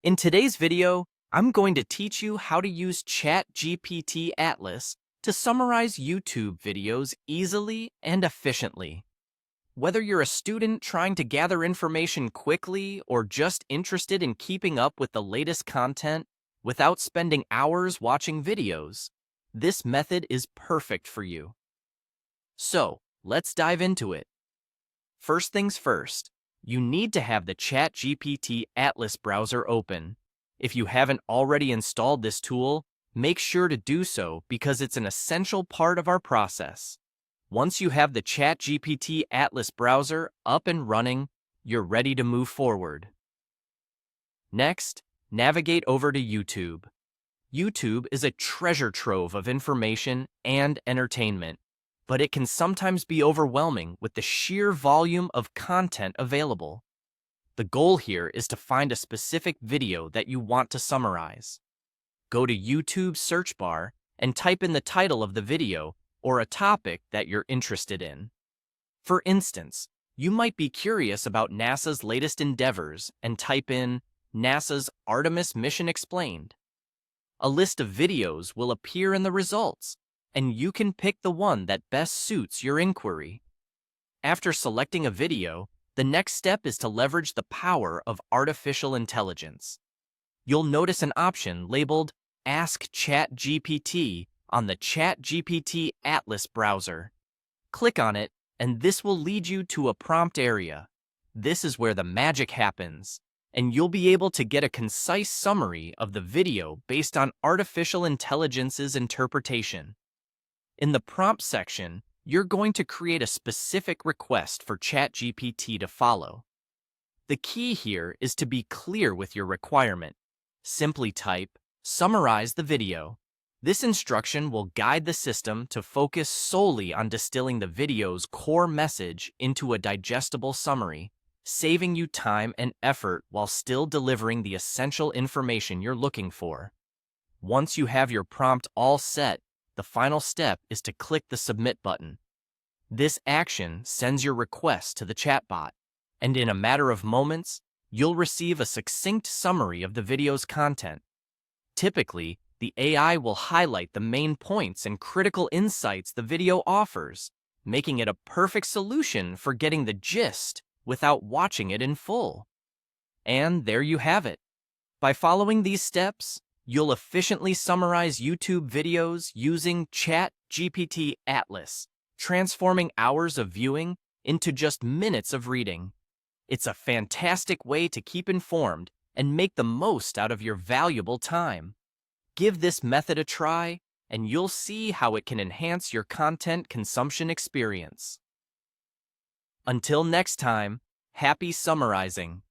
In today's video, I'm going to teach you how to use ChatGPT Atlas to summarize YouTube videos easily and efficiently. Whether you're a student trying to gather information quickly or just interested in keeping up with the latest content without spending hours watching videos, this method is perfect for you. So, let's dive into it. First things first, you need to have the ChatGPT Atlas browser open. If you haven't already installed this tool, make sure to do so because it's an essential part of our process. Once you have the ChatGPT Atlas browser up and running, you're ready to move forward. Next, navigate over to YouTube. YouTube is a treasure trove of information and entertainment, but it can sometimes be overwhelming with the sheer volume of content available. The goal here is to find a specific video that you want to summarize. Go to YouTube's search bar and type in the title of the video or a topic that you're interested in. For instance, you might be curious about NASA's latest endeavors and type in NASA's Artemis Mission Explained. A list of videos will appear in the results, and you can pick the one that best suits your inquiry. After selecting a video, the next step is to leverage the power of artificial intelligence. You'll notice an option labeled Ask ChatGPT on the ChatGPT Atlas browser. Click on it, and this will lead you to a prompt area. This is where the magic happens, and you'll be able to get a concise summary of the video based on artificial intelligence's interpretation. In the prompt section, you're going to create a specific request for ChatGPT to follow. The key here is to be clear with your requirement. Simply type, "Summarize the video." This instruction will guide the system to focus solely on distilling the video's core message into a digestible summary, saving you time and effort while still delivering the essential information you're looking for. Once you have your prompt all set, the final step is to click the Submit button. This action sends your request to the chatbot, and in a matter of moments, you'll receive a succinct summary of the video's content. Typically, the AI will highlight the main points and critical insights the video offers, making it a perfect solution for getting the gist without watching it in full. And there you have it. By following these steps, you'll efficiently summarize YouTube videos using ChatGPT Atlas, transforming hours of viewing into just minutes of reading. It's a fantastic way to keep informed and make the most out of your valuable time. Give this method a try, and you'll see how it can enhance your content consumption experience. Until next time, happy summarizing!